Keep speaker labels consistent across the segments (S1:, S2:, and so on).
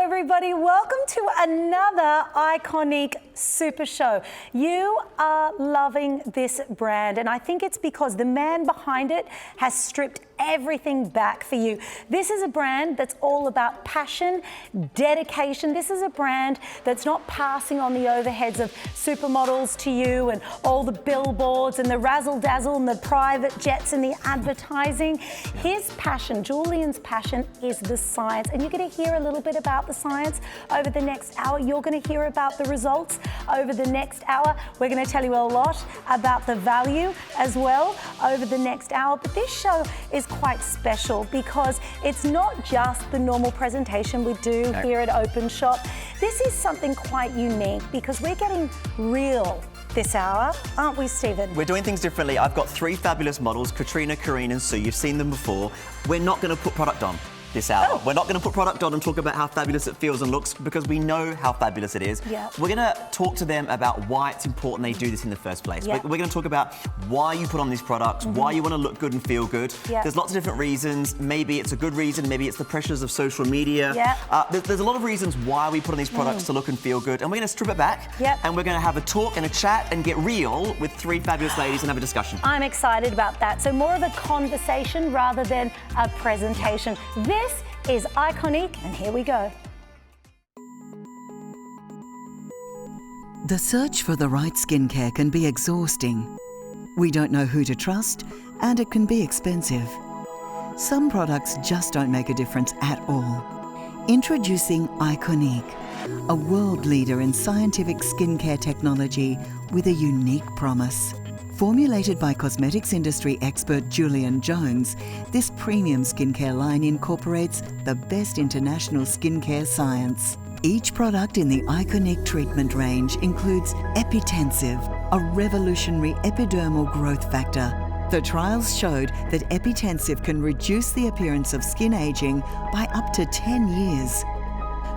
S1: everybody. Welcome to another Ikonique Super Show. You are loving this brand, and I think it's because the man behind it has stripped everything back for you. This is a brand that's all about passion, dedication. This is a brand that's not passing on the overheads of supermodels to you and all the billboards and the razzle-dazzle and the private jets and the advertising. His passion, Julian's passion, is the science, and you're going to hear a little bit about the science over the next hour. You're going to hear about the results over the next hour. We're going to tell you a lot about the value as well over the next hour. But this show is quite special because it's not just the normal presentation we do here at Openshop. This is something quite unique because we're getting real this hour, aren't we, Stephen?
S2: We're doing things differently. I've got three fabulous models, Katrina, Karine and Sue. You've seen them before. We're not going to put product on this hour.
S1: Oh.
S2: We're not going to put product on and talk about how fabulous it feels and looks because we know how fabulous it is.
S1: Yeah.
S2: We're going to talk to them about why it's important they do this in the first place.
S1: Yeah.
S2: We're going to talk about why you put on these products, why you want to look good and feel good.
S1: Yeah.
S2: There's lots of different reasons. Maybe it's a good reason, maybe it's the pressures of social media.
S1: Yeah.
S2: There's a lot of reasons why we put on these products to look and feel good, and we're going to strip it back, and we're going to have a talk and a chat and get real with three fabulous ladies and have a discussion.
S1: I'm excited about that. So more of a conversation rather than a presentation. This is Ikonique, and here we go.
S3: The search for the right skincare can be exhausting. We don't know who to trust, and it can be expensive. Some products just don't make a difference at all. Introducing Ikonique, a world leader in scientific skincare technology with a unique promise. Formulated by cosmetics industry expert Julian Jones, this premium skincare line incorporates the best international skincare science. Each product in the Ikonique treatment range includes Epitensive, a revolutionary epidermal growth factor. The trials showed that Epitensive can reduce the appearance of skin aging by up to 10 years.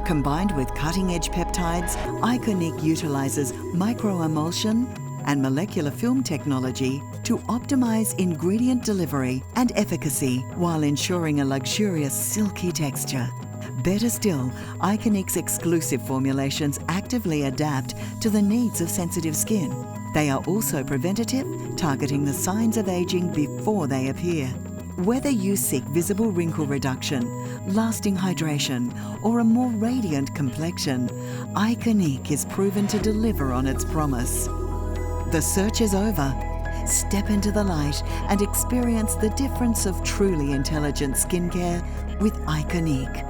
S3: Combined with cutting-edge peptides, Ikonique utilizes microemulsion and molecular film technology to optimize ingredient delivery and efficacy while ensuring a luxurious silky texture. Better still, Ikonique's exclusive formulations actively adapt to the needs of sensitive skin. They are also preventative, targeting the signs of aging before they appear. Whether you seek visible wrinkle reduction, lasting hydration, or a more radiant complexion, Ikonique is proven to deliver on its promise. The search is over. Step into the light and experience the difference of truly intelligent skincare with Ikonique.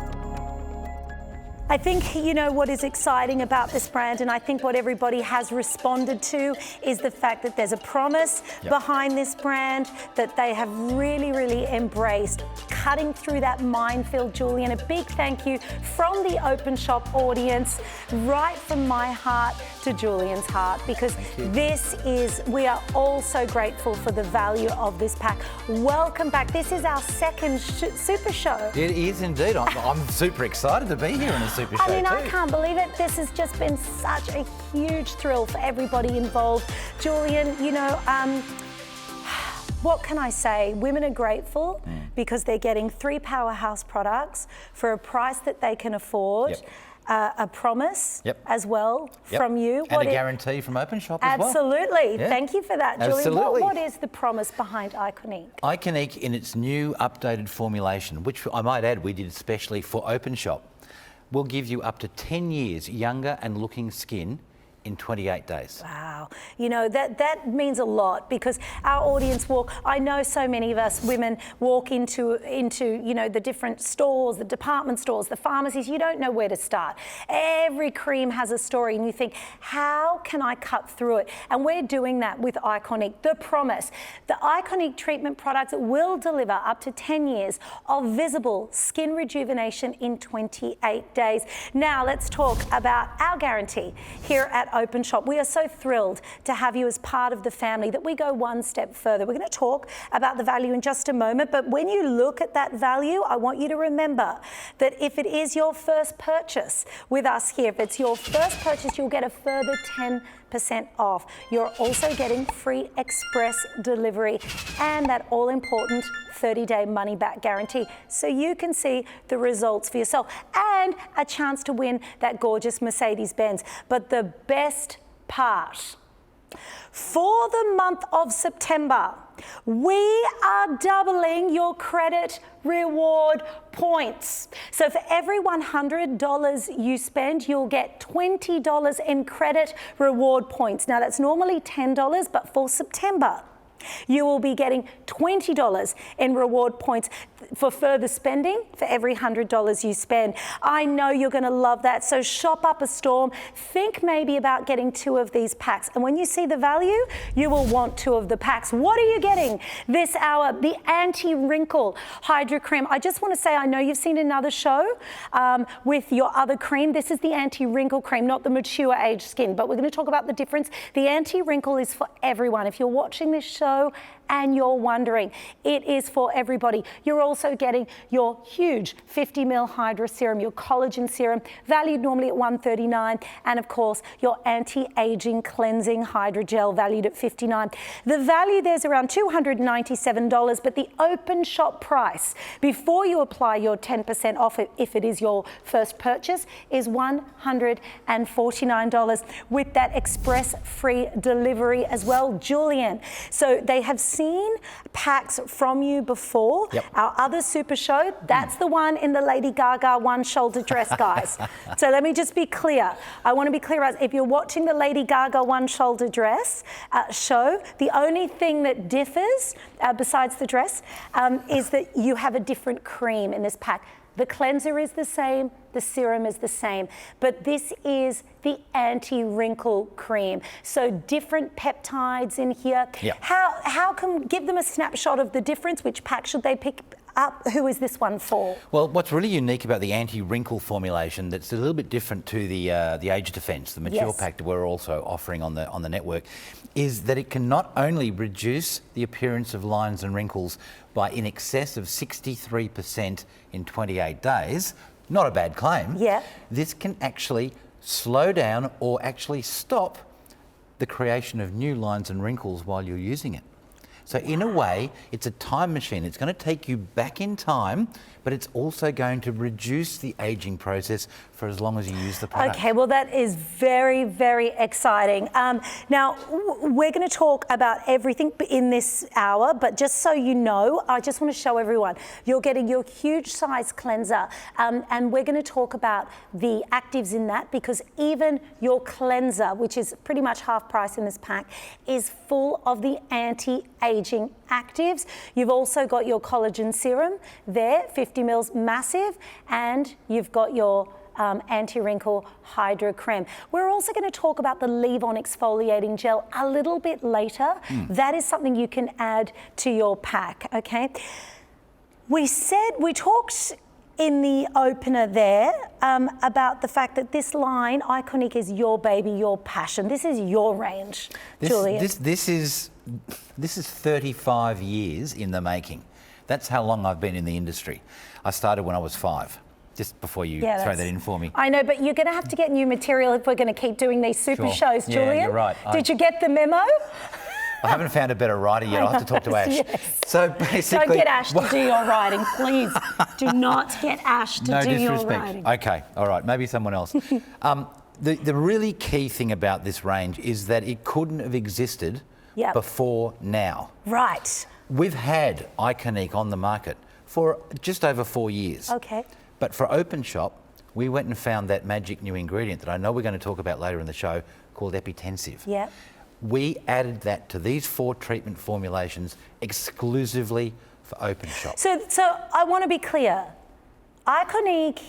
S1: I think, you know, what is exciting about this brand, and I think what everybody has responded to, is the fact that there's a promise behind this brand that they have really, really embraced, cutting through that minefield, Julian. A big thank you from the Openshop audience, right from my heart to Julian's heart, because we are all so grateful for the value of this pack. Welcome back. This is our second Super Show.
S4: It is indeed. I'm super excited to be here in a Super Show.
S1: I mean, I can't believe it. This has just been such a huge thrill for everybody involved. Julian, you know, what can I say? Women are grateful because they're getting three powerhouse products for a price that they can afford. A promise as well from you.
S4: And a guarantee from Openshop as well.
S1: Absolutely. Thank you for that, Julian.
S4: Absolutely.
S1: What is the promise behind Ikonique?
S4: Ikonique in its new updated formulation, which I might add we did especially for Openshop, will give you up to 10 years younger and looking skin in 28 days.
S1: Wow. You know, that means a lot because our audience I know so many of us women walk into you know, the different stores, the department stores, the pharmacies. You don't know where to start. Every cream has a story and you think, how can I cut through it? And we're doing that with Ikonique. The promise. The Ikonique treatment products will deliver up to 10 years of visible skin rejuvenation in 28 days. Now let's talk about our guarantee here at Openshop. We are so thrilled to have you as part of the family that we go one step further. We're going to talk about the value in just a moment, but when you look at that value, I want you to remember that if it is your first purchase with us here, if it's your first purchase, you'll get a further 10% off. You're also getting free express delivery and that all-important 30-day money-back guarantee, so you can see the results for yourself. And and a chance to win that gorgeous Mercedes-Benz. But the best part, for the month of September, we are doubling your credit reward points. So for every $100 you spend, you'll get $20 in credit reward points. Now that's normally $10, but for September, you will be getting $20 in reward points for further spending for every $100 you spend. I know you're going to love that. So shop up a storm. Think maybe about getting 2 of these packs. And when you see the value, you will want 2 of the packs. What are you getting this hour? The anti-wrinkle Hydra Cream. I just want to say, I know you've seen another show with your other cream. This is the anti-wrinkle cream, not the mature age skin. But we're going to talk about the difference. The anti-wrinkle is for everyone. If you're watching this show and you're wondering, it is for everybody. You're also getting your huge 50 ml Hydra serum, your collagen serum, valued normally at $139, and of course your anti-aging cleansing Hydra gel, valued at $59. The value there's around $297, but the open shop price before you apply your 10% off, if it is your first purchase, is $149 with that express free delivery as well, Julian. So they have seen packs from you before.
S4: Yep.
S1: Our other Super Show, that's the one in the Lady Gaga one-shoulder dress, guys. So let me just be clear. I want to be clear, if you're watching the Lady Gaga one-shoulder dress show, the only thing that differs, besides the dress, is that you have a different cream in this pack. The cleanser is the same, the serum is the same, but this is the anti-wrinkle cream. So different peptides in here.
S4: Yep.
S1: How can, give them a snapshot of the difference? Which pack should they pick up? Who is this one for?
S4: Well, what's really unique about the anti-wrinkle formulation that's a little bit different to the Age Defense, the mature pack that we're also offering on the network, is that it can not only reduce the appearance of lines and wrinkles by in excess of 63% in 28 days, not a bad claim.
S1: Yeah.
S4: This can actually slow down or actually stop the creation of new lines and wrinkles while you're using it. So in a way, it's a time machine. It's going to take you back in time, but it's also going to reduce the aging process for as long as you use the product.
S1: Okay, well that is very, very exciting. Now, we're going to talk about everything in this hour, but just so you know, I just want to show everyone, you're getting your huge size cleanser, and we're going to talk about the actives in that, because even your cleanser, which is pretty much half price in this pack, is full of the anti-aging actives. You've also got your collagen serum there, 50 mils, massive, and you've got your anti-wrinkle Hydra Creme. We're also going to talk about the leave-on exfoliating gel a little bit later. That is something you can add to your pack, okay? We talked in the opener there about the fact that this line, Ikonique, is your baby, your passion. This is your range, Julian.
S4: This is 35 years in the making. That's how long I've been in the industry. I started when I was 5. Just before you throw that in for me.
S1: I know, but you're going to have to get new material if we're going to keep doing these super shows, Julian.
S4: Yeah, you're right.
S1: Did you get the memo?
S4: I haven't found a better writer yet. I'll have to talk to Ash.
S1: Yes.
S4: So basically,
S1: don't get Ash to do your writing, please. Do not get Ash to do your writing.
S4: Okay, all right, maybe someone else. The really key thing about this range is that it couldn't have existed before now.
S1: Right.
S4: We've had Ikonique on the market for just over 4 years.
S1: Okay.
S4: But for Openshop, we went and found that magic new ingredient that I know we're going to talk about later in the show, called Epitensive.
S1: Yeah.
S4: We added that to these 4 treatment formulations exclusively for Openshop.
S1: So I want to be clear. Ikonique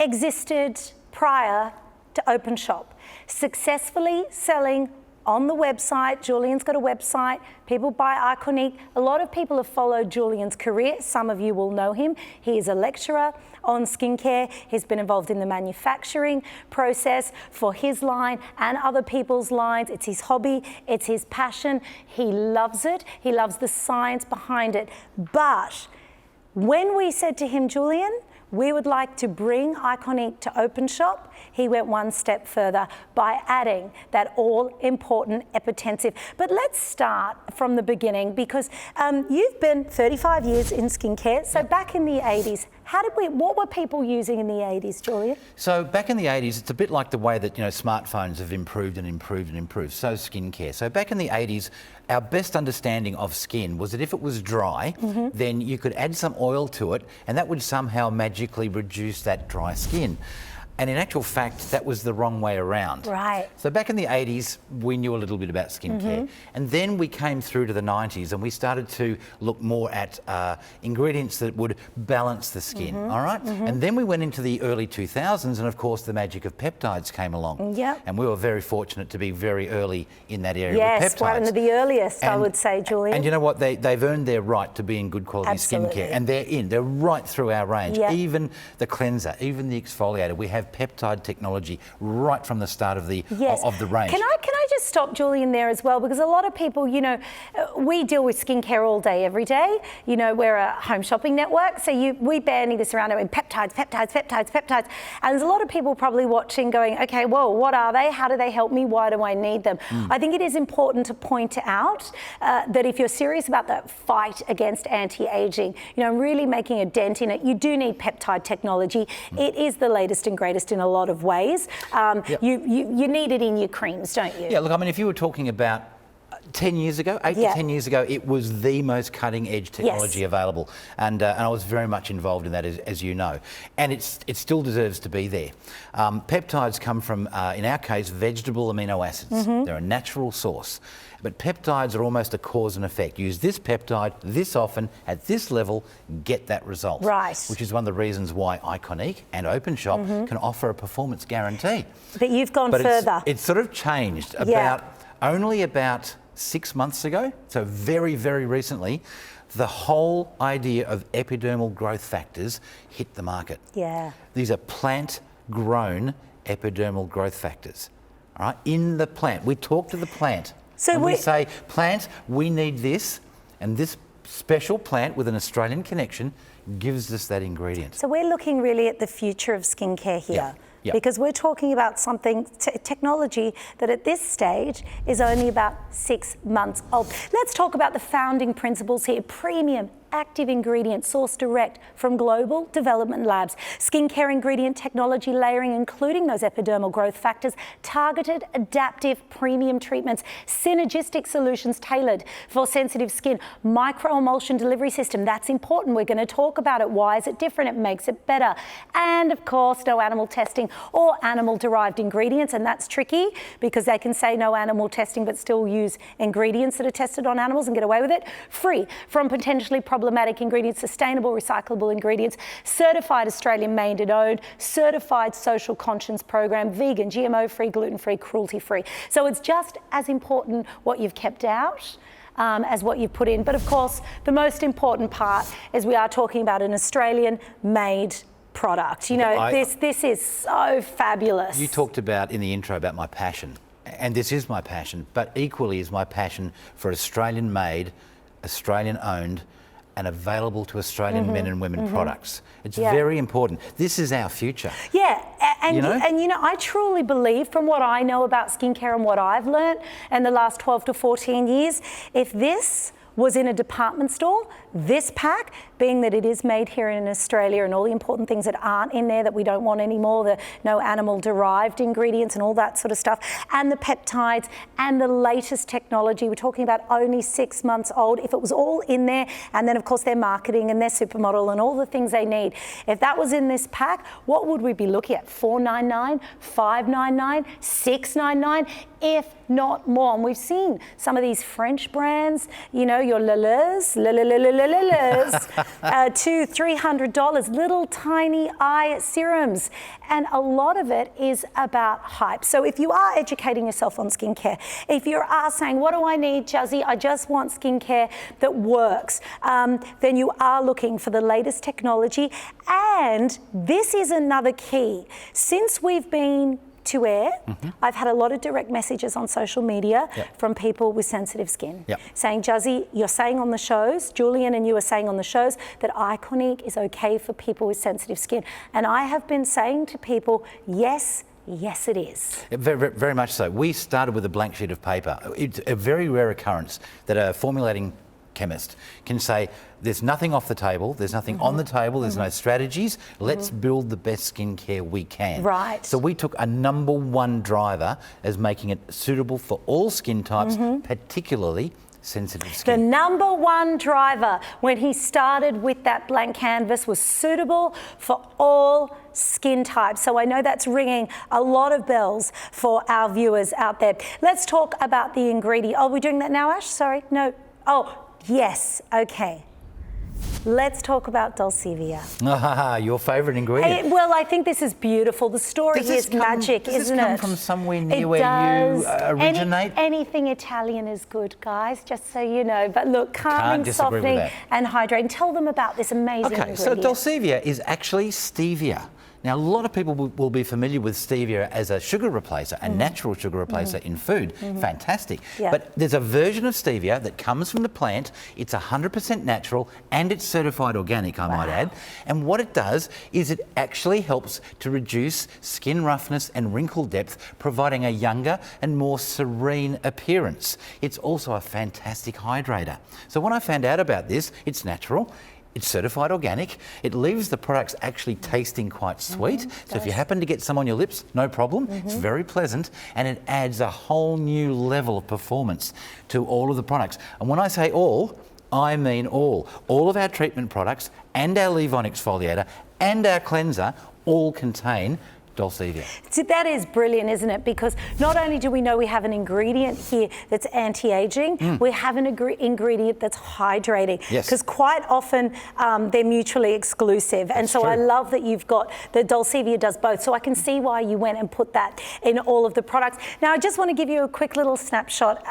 S1: existed prior to Openshop, successfully selling on the website. Julian's got a website. People buy Ikonique. A lot of people have followed Julian's career. Some of you will know him. He is a lecturer on skincare. He's been involved in the manufacturing process for his line and other people's lines. It's his hobby. It's his passion. He loves it. He loves the science behind it. But when we said to him, Julian, we would like to bring Ikonique to Openshop, he went one step further by adding that all-important Epitensive. But let's start from the beginning, because you've been 35 years in skincare. So back in the 80s, What were people using in the 80s, Julian?
S4: So back in the 80s, it's a bit like the way that, smartphones have improved and improved and improved. So skincare. So back in the 80s, our best understanding of skin was that if it was dry, then you could add some oil to it and that would somehow magically reduce that dry skin. And in actual fact, that was the wrong way around.
S1: Right.
S4: So back in the 80s, we knew a little bit about skincare. And then we came through to the 90s and we started to look more at ingredients that would balance the skin, all right? And then we went into the early 2000s and of course the magic of peptides came along.
S1: Yep.
S4: And we were very fortunate to be very early in that area
S1: yes,
S4: with peptides.
S1: one of the earliest, I would say, Julian.
S4: And you know what? They've earned their right to be in good quality
S1: Absolutely.
S4: skincare. And they're right through our range.
S1: Yep.
S4: Even the cleanser, even the exfoliator. We have peptide technology right from the start of the range.
S1: Can I just stop Julian there as well, because a lot of people, we deal with skincare all day, every day. We're a home shopping network, so we bandy this around in peptides. And there's a lot of people probably watching going, okay, well, what are they? How do they help me? Why do I need them? I think it is important to point out that if you're serious about the fight against anti-aging, really making a dent in it, you do need peptide technology. It is the latest and greatest in a lot of ways. You need it in your creams, don't you?
S4: Yeah, look, I mean, if you were talking about 10 years ago, 8 to 10 years ago, it was the most cutting edge technology available. And I was very much involved in that, as you know. And it still deserves to be there. Peptides come from, in our case, vegetable amino acids. They're a natural source. But peptides are almost a cause and effect. Use this peptide this often at this level, get that result.
S1: Right.
S4: Which is one of the reasons why Ikonique and Openshop can offer a performance guarantee.
S1: But you've gone further.
S4: It's sort of changed only about 6 months ago, so very, very recently, the whole idea of epidermal growth factors hit the market.
S1: Yeah.
S4: These are plant-grown epidermal growth factors, all right, in the plant. We talk to the plant. So we say, plant, we need this, and this special plant with an Australian connection gives us that ingredient.
S1: So we're looking really at the future of skincare here.
S4: Yeah.
S1: Because we're talking about something, technology that at this stage is only about 6 months old. Let's talk about the founding principles here. Premium, active ingredient sourced direct from global development labs. Skincare ingredient technology layering, including those epidermal growth factors, targeted, adaptive, premium treatments, synergistic solutions tailored for sensitive skin, microemulsion delivery system. That's important. We're going to talk about it. Why is it different? It makes it better. And of course, no animal testing or animal-derived ingredients. And that's tricky because they can say no animal testing but still use ingredients that are tested on animals and get away with it. Free from potentially problematic ingredients, sustainable, recyclable ingredients, certified Australian made and owned, certified social conscience program, vegan, GMO-free, gluten-free, cruelty-free. So it's just as important what you've kept out as what you've put in. But of course, the most important part is we are talking about an Australian-made product. This is so fabulous.
S4: You talked about in the intro about my passion, and this is my passion, but equally is my passion for Australian-made, Australian-owned, and available to Australian men and women products. It's very important. This is our future.
S1: Yeah, and I truly believe, from what I know about skincare and what I've learned in the last 12 to 14 years, if this was in a department store, this pack, being that it is made here in Australia and all the important things that aren't in there that we don't want anymore, the no animal-derived ingredients and all that sort of stuff, and the peptides and the latest technology, we're talking about only 6 months old. If it was all in there, and then of course their marketing and their supermodel and all the things they need, if that was in this pack, what would we be looking at? $4.99, $5.99, $6.99, if not more. And we've seen some of these French brands, your Leleu's, $200, $300, little tiny eye serums. And a lot of it is about hype. So if you are educating yourself on skincare, if you are saying, what do I need, Juzzy? I just want skincare that works, then you are looking for the latest technology. And this is another key. Since we've been to air, I've had a lot of direct messages on social media from people with sensitive skin saying, Juzzy, you're saying on the shows, Julian and you are saying on the shows that Ikonique is okay for people with sensitive skin. And I have been saying to people, yes, it is.
S4: Very, very much so. We started with a blank sheet of paper. It's a very rare occurrence that a formulating chemist can say, there's nothing off the table, there's nothing on the table, there's no strategies, let's build the best skincare we can.
S1: Right.
S4: So we took a number one driver as making it suitable for all skin types, particularly sensitive
S1: The
S4: skin.
S1: number one driver when he started with that blank canvas was suitable for all skin types. So I know that's ringing a lot of bells for our viewers out there. Let's talk about the ingredient. Oh, we're doing that now, Ash? Sorry, no. Oh, yes, okay. Let's talk about Dulcivia.
S4: Your favourite ingredient.
S1: Well, I think this is beautiful. The story
S4: Does this
S1: is magic,
S4: does this
S1: isn't
S4: come
S1: it?
S4: from somewhere near
S1: It
S4: where
S1: does.
S4: you originate?
S1: Anything Italian is good, guys, just so you know. But look, calming,
S4: disagree with
S1: softening
S4: that.
S1: and hydrating. Tell them about this amazing
S4: Okay, so
S1: ingredient.
S4: Dulcivia is actually stevia. Now, a lot of people will be familiar with stevia as a sugar replacer, a natural sugar replacer in food. Fantastic.
S1: Yeah.
S4: But there's a version of stevia that comes from the plant. It's 100% natural and it's certified organic, I might add. And what it does is it actually helps to reduce skin roughness and wrinkle depth, providing a younger and more serene appearance. It's also a fantastic hydrator. So when I found out about this, it's natural. It's certified organic. It leaves the products actually tasting quite sweet. So if you happen to get some on your lips, no problem. It's very pleasant and it adds a whole new level of performance to all of the products. And when I say all, I mean all. All of our treatment products and our leave-on exfoliator and our cleanser all contain Dulcivia.
S1: See, that is brilliant, isn't it? Because not only do we know we have an ingredient here that's anti-aging, we have an ingredient that's hydrating.
S4: Yes.
S1: Because quite often they're mutually exclusive. And so I love that you've got, the Dulcivia does both. So I can see why you went and put that in all of the products. Now, I just want to give you a quick little snapshot,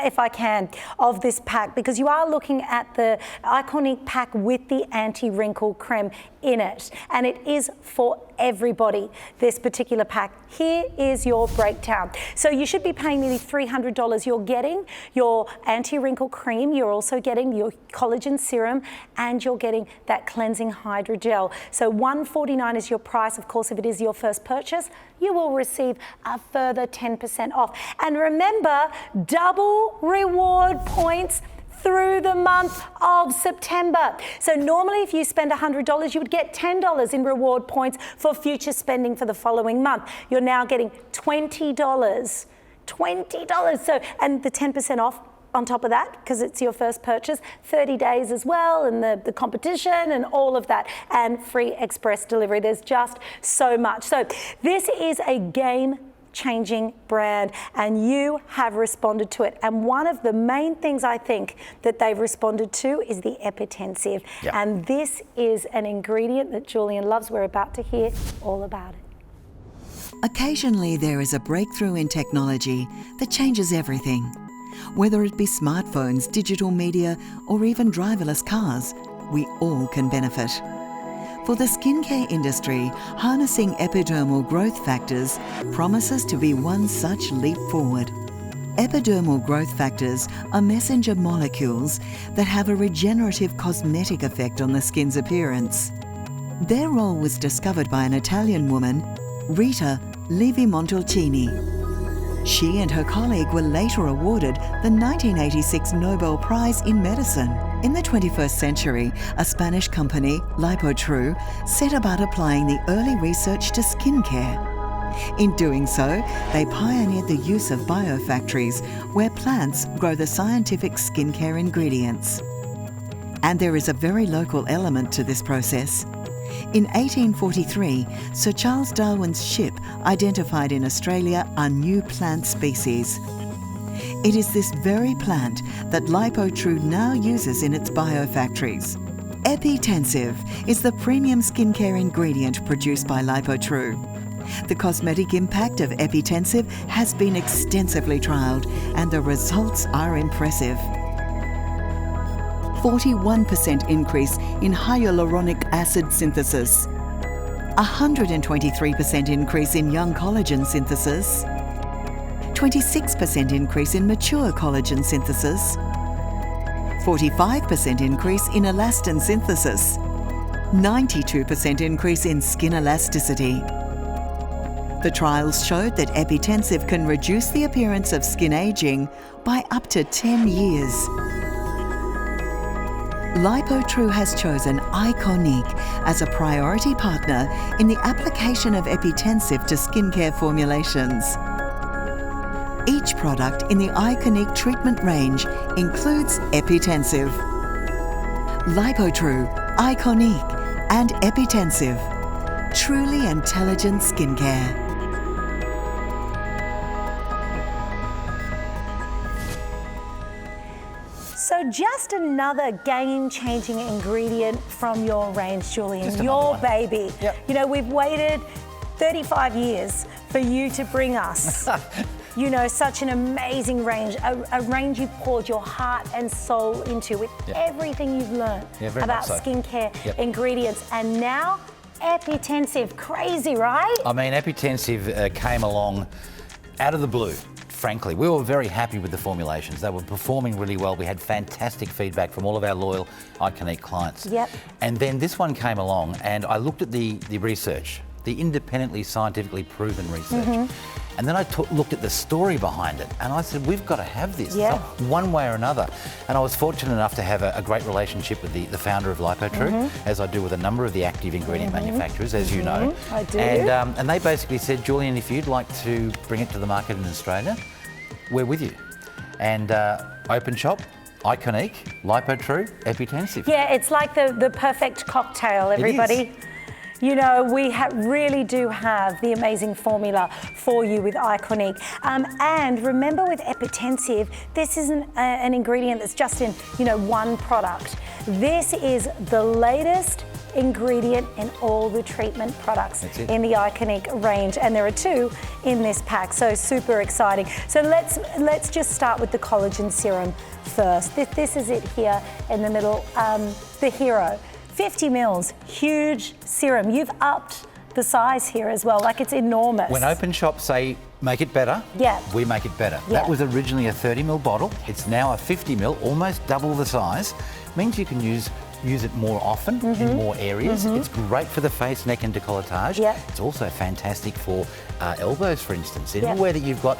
S1: if I can, of this pack, because you are looking at the Ikonique pack with the anti-wrinkle creme in it. And it is for everybody, this particular pack. Here is your breakdown. So you should be paying nearly $300. You're getting your anti-wrinkle cream, you're also getting your collagen serum, and you're getting that cleansing hydrogel. So $149 is your price. Of course, if it is your first purchase, you will receive a further 10% off. And remember, double reward points through the month of September. So normally if you spend $100, you would get $10 in reward points for future spending for the following month. You're now getting $20. $20. So, and the 10% off on top of that, because it's your first purchase, 30 days as well, and the competition and all of that, and free express delivery. There's just so much. So this is a game-changing brand, and you have responded to it. And one of the main things I think that they've responded to is the epitensive.
S4: Yep.
S1: And this is an ingredient that Julian loves. We're about to hear all about it.
S3: Occasionally there is a breakthrough in technology that changes everything. Whether it be smartphones, digital media, or even driverless cars, we all can benefit. For the skincare industry, harnessing epidermal growth factors promises to be one such leap forward. Epidermal growth factors are messenger molecules that have a regenerative cosmetic effect on the skin's appearance. Their role was discovered by an Italian woman, Rita Levi-Montalcini. She and her colleague were later awarded the 1986 Nobel Prize in Medicine. In the 21st century, a Spanish company, LipoTrue, set about applying the early research to skincare. In doing so, they pioneered the use of biofactories where plants grow the scientific skincare ingredients. And there is a very local element to this process. In 1843, Sir Charles Darwin's ship identified in Australia a new plant species. It is this very plant that LipoTrue now uses in its biofactories. Epitensive is the premium skincare ingredient produced by LipoTrue. The cosmetic impact of Epitensive has been extensively trialled, and the results are impressive. 41% increase in hyaluronic acid synthesis, 123% increase in young collagen synthesis, 26% increase in mature collagen synthesis, 45% increase in elastin synthesis, 92% increase in skin elasticity. The trials showed that Epitensive can reduce the appearance of skin aging by up to 10 years. LipoTrue has chosen Ikonique as a priority partner in the application of Epitensive to skincare formulations. Each product in the Ikonique treatment range includes Epitensive. LipoTrue, Ikonique, and Epitensive. Truly intelligent skincare.
S1: So just another game-changing ingredient from your range, Julian, your baby.
S4: Yep.
S1: You know, we've waited 35 years for you to bring us, you know, such an amazing range, a range you've poured your heart and soul into with everything you've learned about skincare ingredients. And now, Epitensive, crazy, right?
S4: I mean, Epitensive came along out of the blue. Frankly, we were very happy with the formulations. They were performing really well. We had fantastic feedback from all of our loyal Ikonique clients.
S1: Yep.
S4: And then this one came along and I looked at the research, the independently scientifically proven research. And then I looked at the story behind it and I said, we've got to have this one way or another. And I was fortunate enough to have a great relationship with the founder of LipoTrue, as I do with a number of the active ingredient manufacturers, as you know.
S1: I do.
S4: And they basically said, Julian, if you'd like to bring it to the market in Australia, we're with you. And Openshop, Ikonique, LipoTrue, Epitensive.
S1: Yeah, it's like the perfect cocktail, everybody.
S4: It is.
S1: You know, we really do have the amazing formula for you with Ikonique. And remember with Epitensive, this isn't an ingredient that's just in, you know, one product. This is the latest ingredient in all the treatment products in the Ikonique range, and there are 2 in this pack, so super exciting. So let's just start with the collagen serum first. This is it here in the middle, the hero. 50 mils, huge serum. You've upped the size here as well, like it's enormous.
S4: When Openshop say make it better, we make it better. That was originally a 30 ml bottle. It's now a 50 ml, almost double the size. Means you can use it more often in more areas. It's great for the face, neck and décolletage. It's also fantastic for elbows, for instance. Anywhere that you've got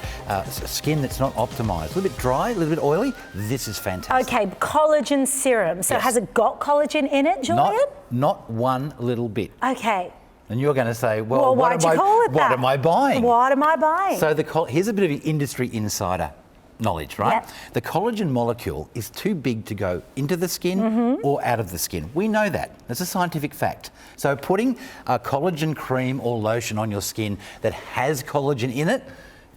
S4: skin that's not optimised, a little bit dry, a little bit oily, this is fantastic.
S1: Okay, collagen serum. So has it got collagen in it, Julian?
S4: Not one little bit.
S1: Okay.
S4: And you're going to say, well
S1: why'd you call it that?
S4: What am I buying?
S1: What am I buying?
S4: So here's a bit of industry insider knowledge, right? The collagen molecule is too big to go into the skin or out of the skin. We know that. That's a scientific fact. So putting a collagen cream or lotion on your skin that has collagen in it,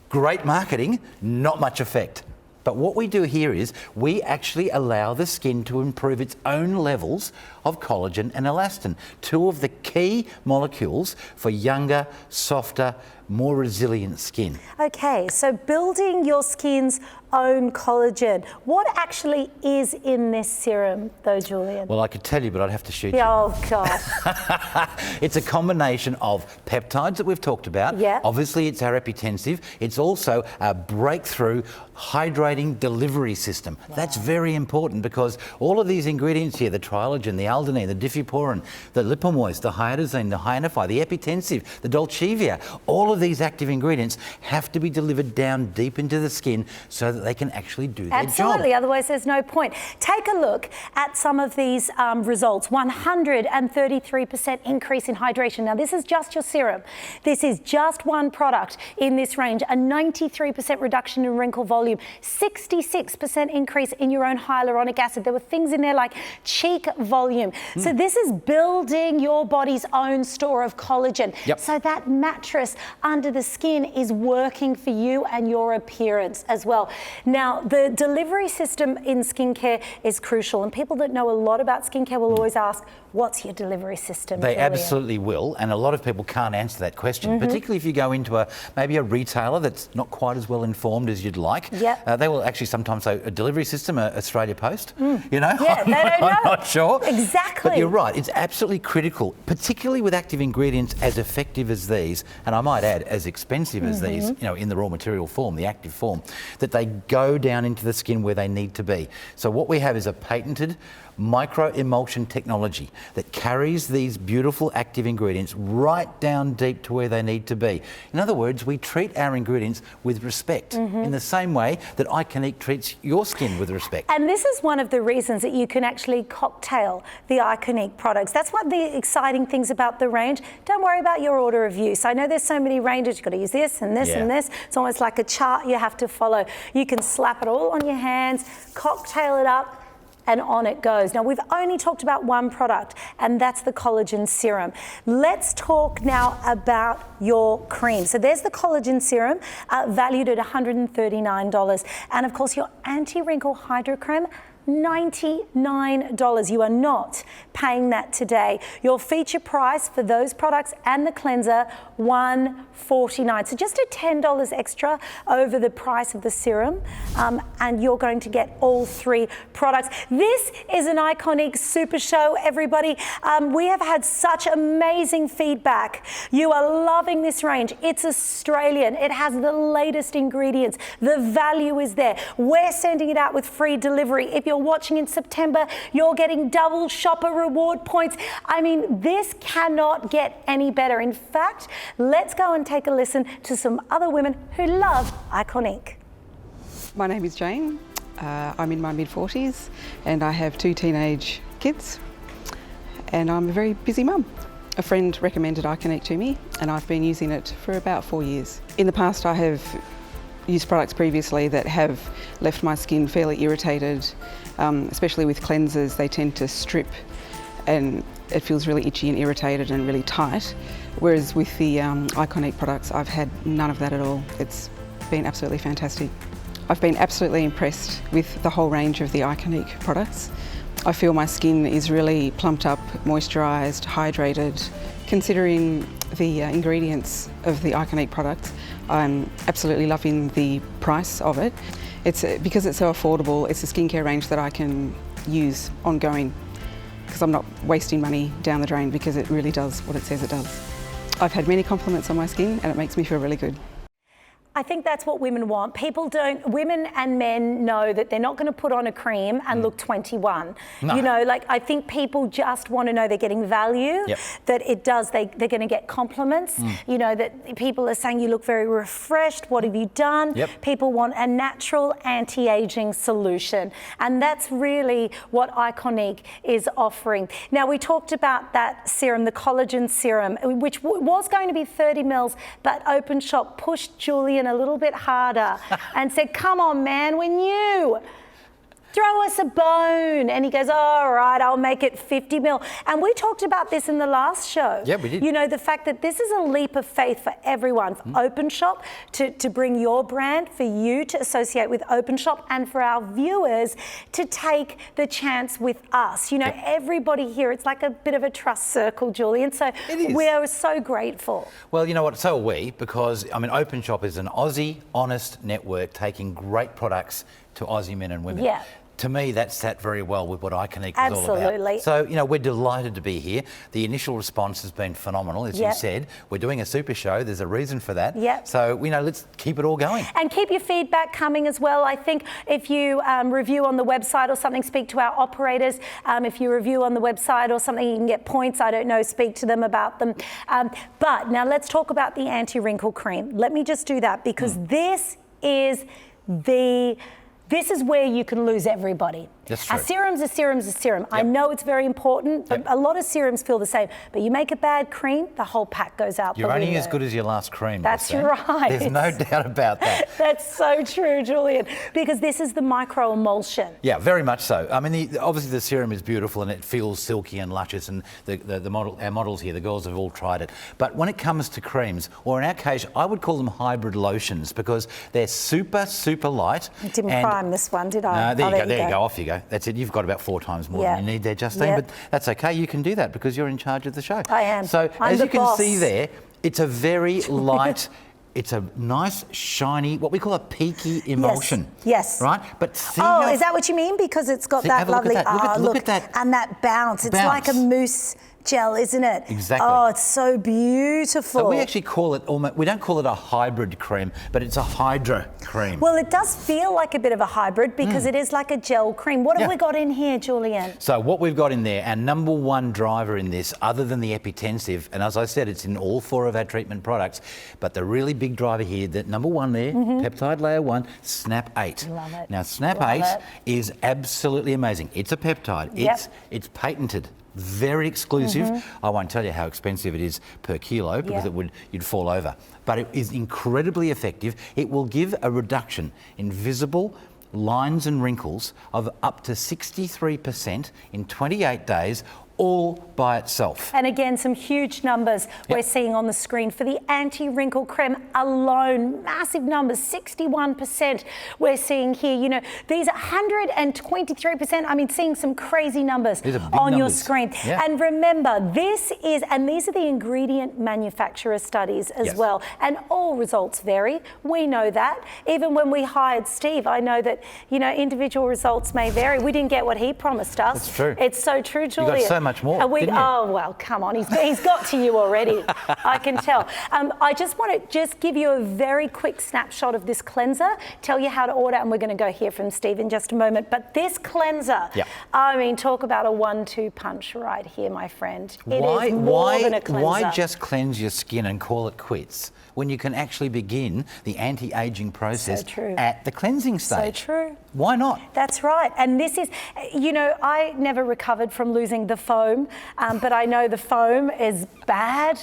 S4: great marketing, not much effect. But what we do here is we actually allow the skin to improve its own levels of collagen and elastin, 2 of the key molecules for younger, softer, more resilient skin.
S1: Okay, so building your skin's own collagen. What actually is in this serum, though, Julian?
S4: Well, I could tell you, but I'd have to shoot you.
S1: Oh, gosh.
S4: It's a combination of peptides that we've talked about. Obviously, it's our Epitensive. It's also a breakthrough hydrating delivery system. That's very important because all of these ingredients here, the triolegen, the aldenine, the diffuporin, the lipomoist, the hyodazine, the hyanify, the Epitensive, the dolcivia, all of these active ingredients have to be delivered down deep into the skin so that they can actually do their job.
S1: Absolutely, otherwise there's no point. Take a look at some of these results. 133% increase in hydration. Now this is just your serum. This is just one product in this range. A 93% reduction in wrinkle volume. 66% increase in your own hyaluronic acid. There were things in there like cheek volume. So this is building your body's own store of collagen. So that mattress under the skin is working for you and your appearance as well. Now, the delivery system in skincare is crucial, and people that know a lot about skincare will always ask, what's your delivery system?
S4: They absolutely will, and a lot of people can't answer that question, particularly if you go into maybe a retailer that's not quite as well informed as you'd like. They will actually sometimes say a delivery system, Australia Post, you know?
S1: Yeah, they don't know.
S4: I'm not sure.
S1: Exactly.
S4: But you're right, it's absolutely critical, particularly with active ingredients as effective as these, and I might add, as expensive as these, you know, in the raw material form, the active form, that they go down into the skin where they need to be. So what we have is a patented micro-emulsion technology. that carries these beautiful active ingredients right down deep to where they need to be. In other words, we treat our ingredients with respect in the same way that Ikonique treats your skin with respect.
S1: And this is one of the reasons that you can actually cocktail the Ikonique products. That's one of the exciting things about the range. Don't worry about your order of use. I know there's so many ranges, you've got to use this and this and this. It's almost like a chart you have to follow. You can slap it all on your hands, cocktail it up, and on it goes. Now, we've only talked about one product, and that's the collagen serum. Let's talk now about your cream. So there's the collagen serum, valued at $139. And of course, your anti-wrinkle hydro creme, $99. You are not paying that today. Your feature price for those products and the cleanser, $149. So just a $10 extra over the price of the serum, and you're going to get all three products. This is an Ikonique Super Show, everybody. We have had such amazing feedback. You are loving this range. It's Australian. It has the latest ingredients. The value is there. We're sending it out with free delivery. If you're watching in September, you're getting double shopper reward points. I mean, this cannot get any better. In fact, let's go and take a listen to some other women who love Ikonique.
S5: My name is Jane. I'm in my mid-40s and I have 2 teenage kids, and I'm a very busy mum. A friend recommended Ikonique to me and I've been using it for about 4 years. In the past, I have used products previously that have left my skin fairly irritated, especially with cleansers. They tend to strip and it feels really itchy and irritated and really tight. Whereas with the Ikonique products, I've had none of that at all. It's been absolutely fantastic. I've been absolutely impressed with the whole range of the Ikonique products. I feel my skin is really plumped up, moisturised, hydrated. Considering the ingredients of the Ikonique products, I'm absolutely loving the price of it. It's because it's so affordable, it's a skincare range that I can use ongoing because I'm not wasting money down the drain, because it really does what it says it does. I've had many compliments on my skin and it makes me feel really good.
S1: I think that's what women want. Women and men know that they're not going to put on a cream and look 21. No. You know, like, I think people just want to know they're getting value, that it does, they're going to get compliments, you know, that people are saying you look very refreshed, what have you done? People want a natural anti-aging solution. And that's really what Ikonique is offering. Now, we talked about that serum, the collagen serum, which was going to be 30 mils, but Openshop pushed Julian a little bit harder and said, come on, man, we're new. Throw us a bone. And he goes, all right, I'll make it 50 mil. And we talked about this in the last show.
S4: Yeah, we did.
S1: You know, the fact that this is a leap of faith for everyone, for Openshop to bring your brand, for you to associate with Openshop, and for our viewers to take the chance with us. You know, everybody here, it's like a bit of a trust circle, Julian. So we are so grateful.
S4: Well, you know what, so are we, because, I mean, Openshop is an Aussie honest network taking great products to Aussie men and women.
S1: Yeah.
S4: To me, that sat very well with what Ikonique is all about.
S1: Absolutely.
S4: So, you know, we're delighted to be here. The initial response has been phenomenal, as you said. We're doing a super show. There's a reason for that. So, you know, let's keep it all going.
S1: And keep your feedback coming as well. I think if you review on the website or something, speak to our operators. If you review on the website or something, you can get points. I don't know, speak to them about them. But now let's talk about the anti-wrinkle cream. Let me just do that, because this is where you can lose everybody.
S4: That's true.
S1: A serum's a serum's a serum. I know it's very important, but a lot of serums feel the same. But you make a bad cream, the whole pack goes out the window.
S4: You're only as good as your last cream.
S1: That's right.
S4: There's no doubt about that.
S1: That's so true, Julian, because this is the micro emulsion.
S4: Yeah, very much so. I mean, obviously the serum is beautiful and it feels silky and luscious, and our models here, the girls have all tried it. But when it comes to creams, or in our case, I would call them hybrid lotions, because they're super, super light.
S1: I didn't prime this one, did I?
S4: No, there you go. Off you go. That's it. You've got about 4 times more than you need there, Justine. But that's okay. You can do that because you're in charge of the show.
S1: I am.
S4: So
S1: I'm
S4: as
S1: the
S4: you can
S1: boss.
S4: see there, it's a very light. It's a nice, shiny, what we call a peaky emulsion.
S1: Yes.
S4: Right? But see
S1: is that what you mean? Because it's got that
S4: have a look
S1: lovely...
S4: at that. Look at that.
S1: And that bounce. It's like a mousse gel, isn't it?
S4: Exactly.
S1: Oh, it's so beautiful.
S4: So we actually call it almost, we don't call it a hybrid cream, but it's a hydra cream.
S1: Well, it does feel like a bit of a hybrid because it is like a gel cream. What have we got in here, Julian?
S4: So what we've got in there, our number one driver in this, other than the Epitensive, and as I said, it's in all 4 of our treatment products, but the really big driver here, that number 1 there, peptide layer 1, Snap 8.
S1: Love it.
S4: Now, Snap 8 is absolutely amazing. It's a peptide. It's patented. Very exclusive. I won't tell you how expensive it is per kilo because you'd fall over. But it is incredibly effective. It will give a reduction in visible lines and wrinkles of up to 63% in 28 days, all by itself.
S1: And again, some huge numbers we're seeing on the screen for the anti-wrinkle cream alone. Massive numbers, 61% we're seeing here. You know, these are 123%. I mean, seeing some crazy numbers on your screen. And remember, these are the ingredient manufacturer studies as well. And all results vary. We know that. Even when we hired Steve, I know that, you know, individual results may vary. We didn't get what he promised us.
S4: That's true.
S1: It's so true, Julia.
S4: You got so much more, didn't you?
S1: Oh, well, come on. He's got to you already. I can tell. I just want to give you a very quick snapshot of this cleanser, tell you how to order, and we're going to go hear from Steve in just a moment. But this cleanser, I mean, talk about a 1-2 punch right here, my friend. It is more than a cleanser.
S4: Why just cleanse your skin and call it quits when you can actually begin the anti-aging process at the cleansing stage?
S1: So true.
S4: Why not?
S1: That's right. And this is, you know, I never recovered from losing the foam, but I know the foam is bad.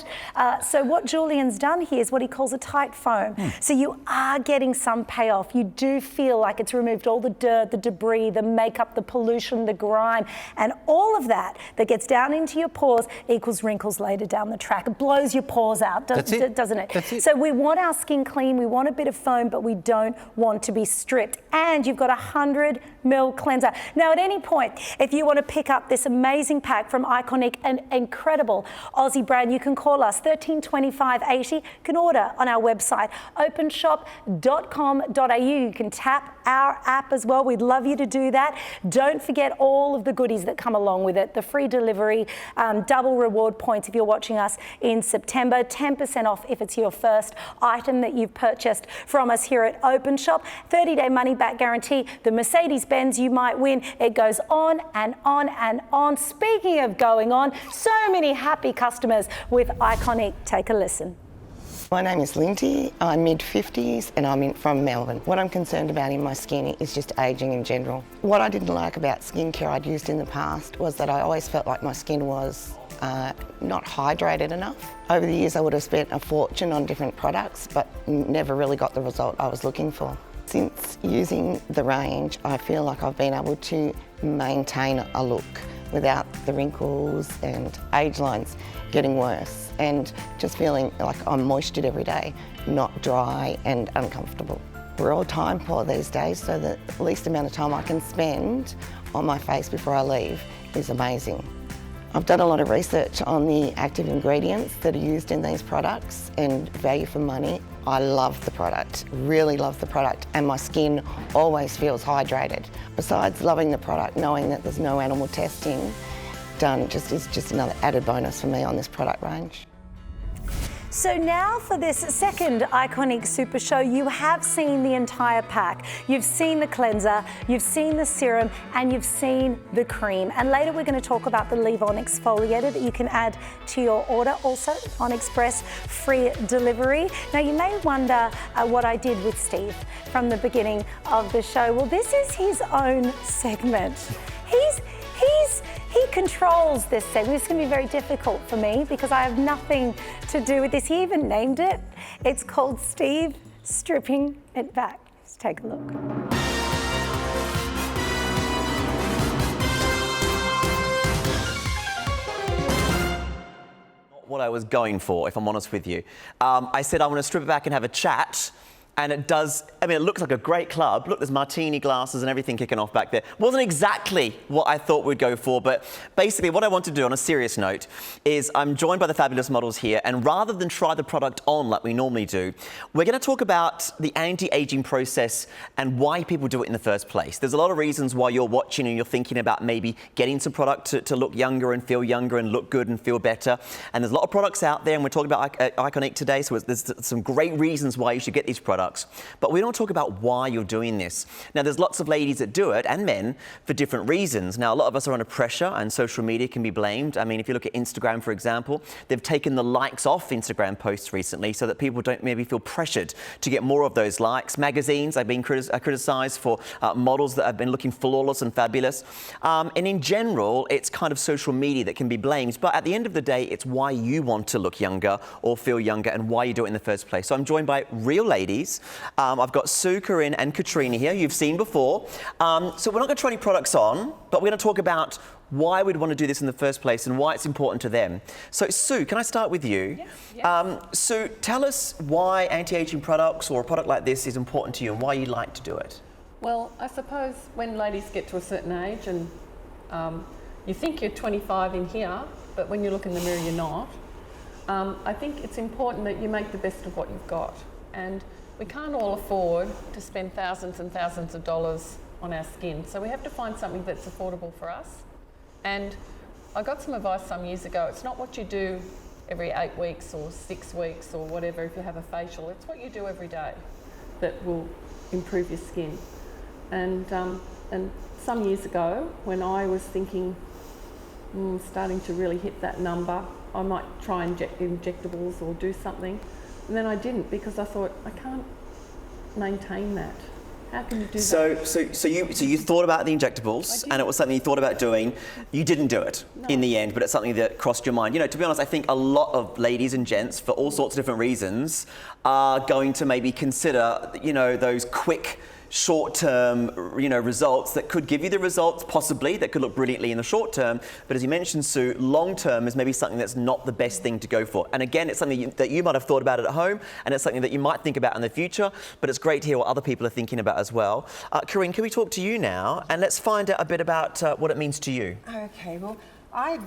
S1: So what Julian's done here is what he calls a tight foam. So you are getting some payoff. You do feel like it's removed all the dirt, the debris, the makeup, the pollution, the grime, and all of that gets down into your pores equals wrinkles later down the track. It blows your pores out, doesn't it?
S4: That's it.
S1: So we want our skin clean, we want a bit of foam, but we don't want to be stripped. And you've got a 100 ml cleanser. Now, at any point, if you want to pick up this amazing pack from Ikonique, an incredible Aussie brand, you can call us 132580. You can order on our website, openshop.com.au. You can tap our app as well. We'd love you to do that. Don't forget all of the goodies that come along with it. The free delivery, double reward points if you're watching us in September, 10% off if it's your first item that you've purchased from us here at Openshop, 30-day money-back guarantee. The Mercedes-Benz you might win. It goes on and on and on. Speaking of going on, so many happy customers with Ikonique. Take a listen.
S6: My name is Lindsay, I'm mid-50s and I'm from Melbourne. What I'm concerned about in my skin is just ageing in general. What I didn't like about skincare I'd used in the past was that I always felt like my skin was not hydrated enough. Over the years I would have spent a fortune on different products but never really got the result I was looking for. Since using the range, I feel like I've been able to maintain a look without the wrinkles and age lines getting worse, and just feeling like I'm moistured every day, not dry and uncomfortable. We're all time poor these days, so the least amount of time I can spend on my face before I leave is amazing. I've done a lot of research on the active ingredients that are used in these products and value for money. I love the product, really love the product, and my skin always feels hydrated. Besides loving the product, knowing that there's no animal testing done is just another added bonus for me on this product range.
S1: So now for this second Ikonique Super Show, you have seen the entire pack. You've seen the cleanser, you've seen the serum, and you've seen the cream. And later we're going to talk about the leave-on exfoliator that you can add to your order, also on Express free delivery. Now you may wonder what I did with Steve from the beginning of the show. Well, this is his own segment. He controls this segment. It's going to be very difficult for me because I have nothing to do with this. He even named it. It's called Steve Stripping It Back. Let's take a look.
S2: What I was going for, if I'm honest with you. I said I want to strip it back and have a chat and it does, I mean, it looks like a great club. Look, there's martini glasses and everything kicking off back there. Wasn't exactly what I thought we'd go for, but basically what I want to do on a serious note is I'm joined by the fabulous models here, and rather than try the product on like we normally do, we're going to talk about the anti-aging process and why people do it in the first place. There's a lot of reasons why you're watching and you're thinking about maybe getting some product to look younger and feel younger and look good and feel better. And there's a lot of products out there, and we're talking about Ikonique today, so there's some great reasons why you should get these products. But we don't talk about why you're doing this. Now, there's lots of ladies that do it, and men, for different reasons. Now, a lot of us are under pressure, and social media can be blamed. I mean, if you look at Instagram, for example, they've taken the likes off Instagram posts recently so that people don't maybe feel pressured to get more of those likes. Magazines have been criticised for models that have been looking flawless and fabulous. And in general, it's kind of social media that can be blamed. But at the end of the day, it's why you want to look younger or feel younger and why you do it in the first place. So I'm joined by real ladies. I've got Sue, Corinne and Katrina here, you've seen before. So we're not going to try any products on, but we're going to talk about why we'd want to do this in the first place and why it's important to them. So Sue, can I start with you?
S7: Yes.
S2: Sue, tell us why anti-aging products or a product like this is important to you and why you like to do it.
S7: Well, I suppose when ladies get to a certain age and you think you're 25 in here, but when you look in the mirror, you're not. I think it's important that you make the best of what you've got. And we can't all afford to spend thousands and thousands of dollars on our skin. So we have to find something that's affordable for us. And I got some advice some years ago. It's not what you do every 8 weeks or 6 weeks or whatever if you have a facial. It's what you do every day that will improve your skin. And some years ago, when I was thinking, starting to really hit that number, I might try injectables or do something. And then I didn't because I thought, I can't maintain that. How can you do that?
S2: So you thought about the injectables and it was something you thought about doing. You didn't do it in the end, but it's something that crossed your mind. You know, to be honest, I think a lot of ladies and gents, for all sorts of different reasons, are going to maybe consider, you know, those quick, short-term, you know, results that could give you the results possibly that could look brilliantly in the short term, but as you mentioned, Sue, long-term is maybe something that's not the best thing to go for. And again, it's something that you might have thought about it at home, and it's something that you might think about in the future, but it's great to hear what other people are thinking about as well. Corinne, can we talk to you now, and let's find out a bit about what it means to you.
S8: Okay, well, I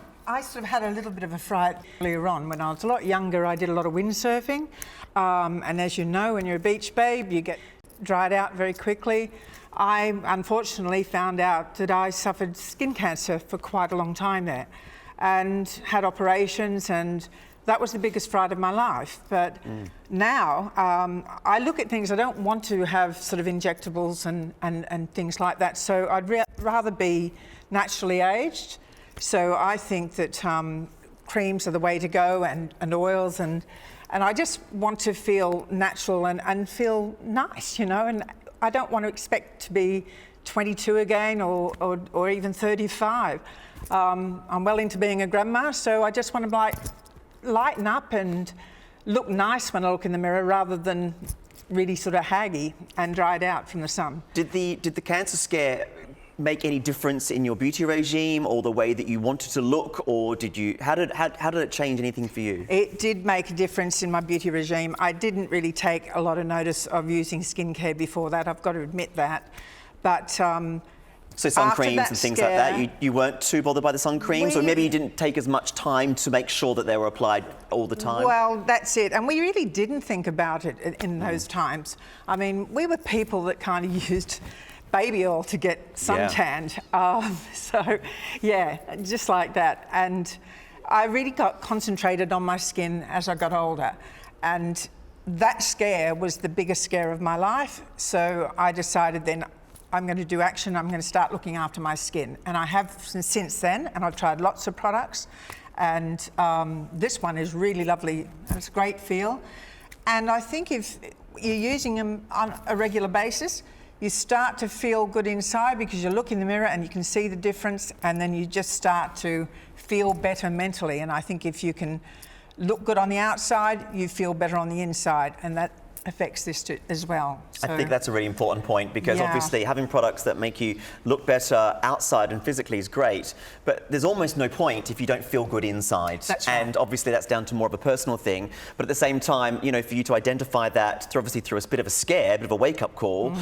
S8: sort of had a little bit of a fright earlier on. When I was a lot younger, I did a lot of windsurfing, and as you know, when you're a beach babe, you get dried out very quickly. I unfortunately found out that I suffered skin cancer for quite a long time there and had operations, and that was the biggest fright of my life. But now I look at things, I don't want to have sort of injectables and things like that, so I'd rather be naturally aged. So I think that creams are the way to go, and oils, and I just want to feel natural and feel nice, you know, and I don't want to expect to be 22 again or even 35. I'm well into being a grandma, so I just want to like lighten up and look nice when I look in the mirror rather than really sort of haggy and dried out from the sun.
S2: Did the cancer scare make any difference in your beauty regime or the way that you wanted to look, or how did it change anything for you?
S8: It did make a difference in my beauty regime. I didn't really take a lot of notice of using skincare before that, I've got to admit that. But
S2: so sun creams and things like that, you weren't too bothered by the sun creams, or maybe you didn't take as much time to make sure that they were applied all the time?
S8: Well, that's it, and we really didn't think about it in those times. I mean, we were people that kind of used baby oil to get suntanned. So, yeah, just like that. And I really got concentrated on my skin as I got older. And that scare was the biggest scare of my life. So I decided then I'm going to do action. I'm going to start looking after my skin. And I have since then, and I've tried lots of products. And this one is really lovely. It's a great feel. And I think if you're using them on a regular basis, you start to feel good inside because you look in the mirror and you can see the difference, and then you just start to feel better mentally. And I think if you can look good on the outside, you feel better on the inside, and that affects this as well.
S2: I think that's a really important point, because
S8: Yeah.
S2: obviously having products that make you look better outside and physically is great, but there's almost no point if you don't feel good inside.
S8: That's right.
S2: And obviously that's down to more of a personal thing. But at the same time, you know, for you to identify that obviously through a bit of a scare, a bit of a wake-up call,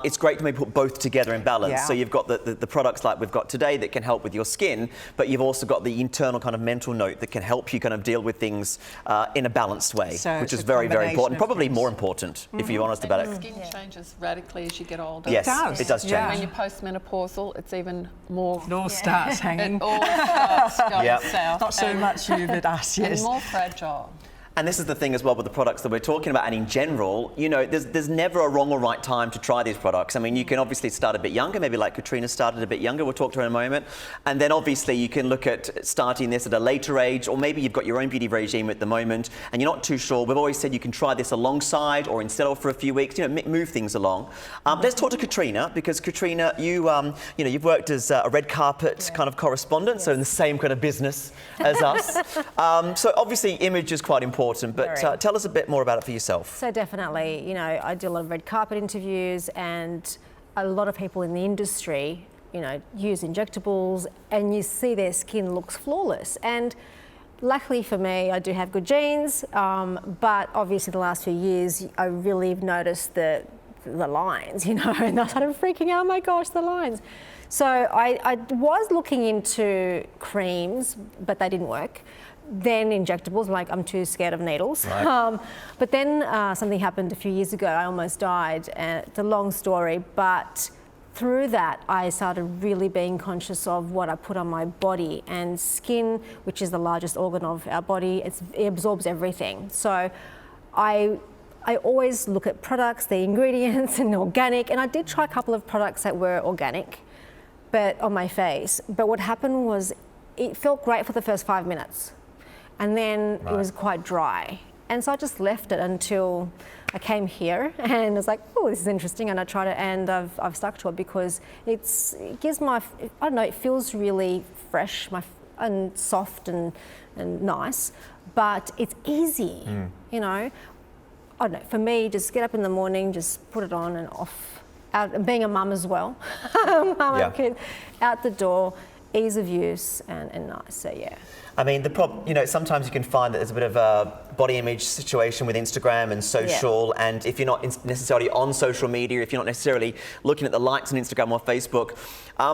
S2: it's great to maybe put both together in balance.
S8: Yeah.
S2: So you've got the products like we've got today that can help with your skin, but you've also got the internal kind of mental note that can help you kind of deal with things in a balanced way,
S8: So
S2: which
S8: it's
S2: is
S8: a
S2: very, very
S8: combination
S2: important.
S8: of
S2: Probably
S8: things.
S2: more important, if you're honest about
S7: And
S2: it.
S7: your skin changes radically as you get older.
S2: Yes,
S8: does.
S2: it does change.
S8: Yeah.
S7: When you're postmenopausal, it's even more.
S8: It all starts hanging.
S7: It all starts going
S2: Yep.
S7: south.
S8: Not so
S7: and-
S8: much you, but us,
S7: And
S8: yes.
S7: more fragile.
S2: And this is the thing as well with the products that we're talking about, and in general, you know, there's never a wrong or right time to try these products. I mean, you can obviously start a bit younger, maybe like Katrina started a bit younger, we'll talk to her in a moment. And then obviously you can look at starting this at a later age, or maybe you've got your own beauty regime at the moment and you're not too sure. We've always said you can try this alongside or instead of for a few weeks, you know, move things along. Let's talk to Katrina, because Katrina, you know, you've worked as a red carpet kind of correspondent, so in the same kind of business as us. So obviously image is quite important, but
S9: Very.
S2: tell us a bit more about it for yourself.
S9: So definitely, you know, I do a lot of red carpet interviews, and a lot of people in the industry, you know, use injectables, and you see their skin looks flawless. And luckily for me, I do have good genes, but obviously the last few years, I really have noticed the lines, you know, and I started freaking out, oh my gosh, the lines. So I was looking into creams, but they didn't work. Then injectables, like I'm too scared of needles.
S2: Right.
S9: But then something happened a few years ago. I almost died. It's a long story, but through that, I started really being conscious of what I put on my body, and skin, which is the largest organ of our body, it absorbs everything. So I always look at products, the ingredients, and organic, and I did try a couple of products that were organic, but on my face. But what happened was it felt great for the first 5 minutes. And then it was quite dry. And so I just left it until I came here and I was like, oh, this is interesting. And I tried it, and I've stuck to it because it gives I don't know, it feels really fresh and soft and nice, but it's easy, you know. I don't know, for me, just get up in the morning, just put it on and off. And being a mum as well, mum and kid, out the door, ease of use and nice, so yeah.
S2: I mean, you know, sometimes you can find that there's a bit of a body image situation with Instagram and social, and if you're not necessarily on social media, if you're not necessarily looking at the likes on Instagram or Facebook,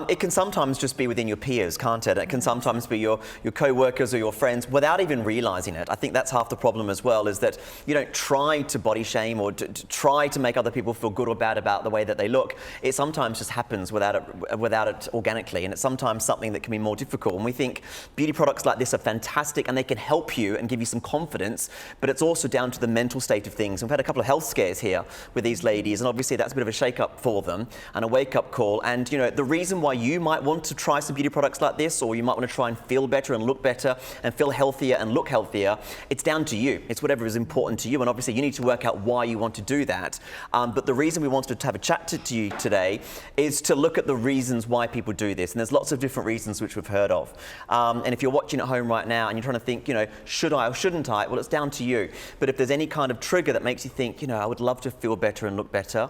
S2: it can sometimes just be within your peers, can't it? It can sometimes be your co-workers or your friends without even realising it. I think that's half the problem as well, is that you don't try to body shame or to try to make other people feel good or bad about the way that they look. It sometimes just happens without it organically, and it's sometimes something that can be more difficult. And we think beauty products like this are fantastic and they can help you and give you some confidence, but it's also down to the mental state of things. We've had a couple of health scares here with these ladies, and obviously that's a bit of a shake-up for them and a wake-up call. And you know, the reason why you might want to try some beauty products like this, or you might want to try and feel better and look better and feel healthier and look healthier, it's down to you. It's whatever is important to you, and obviously you need to work out why you want to do that. But the reason we wanted to have a chat to you today is to look at the reasons why people do this, and there's lots of different reasons which we've heard of. And if you're watching at home right now and you're trying to think, you know, should I or shouldn't I? Well, it's down to you. But if there's any kind of trigger that makes you think, you know, I would love to feel better and look better,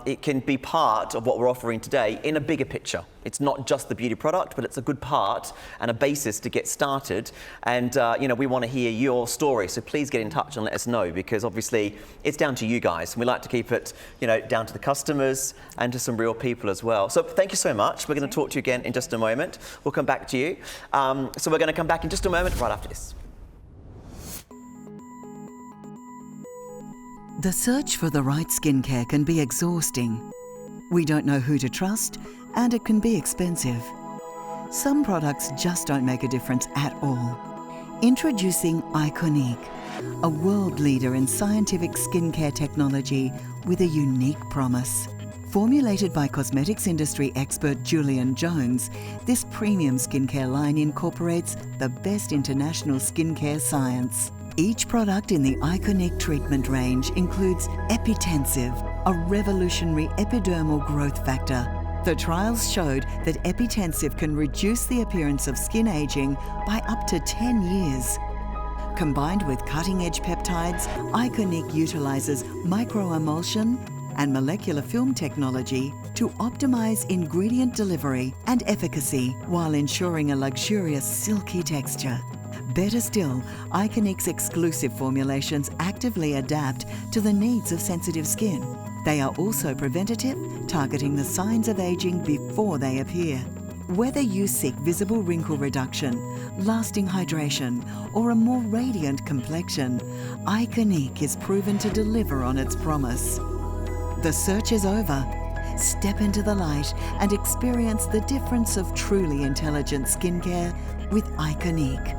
S2: it can be part of what we're offering today in a bigger picture. It's not just the beauty product, but it's a good part and a basis to get started. And, you know, we want to hear your story. So please get in touch and let us know, because obviously it's down to you guys. And we like to keep it, you know, down to the customers and to some real people as well. So thank you so much. We're going to talk to you again in just a moment. We'll come back to you. So we're going to come back in just a moment right after this.
S3: The search for the right skincare can be exhausting. We don't know who to trust, and it can be expensive. Some products just don't make a difference at all. Introducing Ikonique, a world leader in scientific skincare technology with a unique promise. Formulated by cosmetics industry expert Julian Jones, this premium skincare line incorporates the best international skincare science. Each product in the Ikonique treatment range includes Epitensive, a revolutionary epidermal growth factor. The trials showed that Epitensive can reduce the appearance of skin aging by up to 10 years. Combined with cutting-edge peptides, Ikonique utilizes microemulsion and molecular film technology to optimize ingredient delivery and efficacy while ensuring a luxurious silky texture. Better still, Ikonique's exclusive formulations actively adapt to the needs of sensitive skin. They are also preventative, targeting the signs of aging before they appear. Whether you seek visible wrinkle reduction, lasting hydration, or a more radiant complexion, Ikonique is proven to deliver on its promise. The search is over. Step into the light and experience the difference of truly intelligent skincare with Ikonique.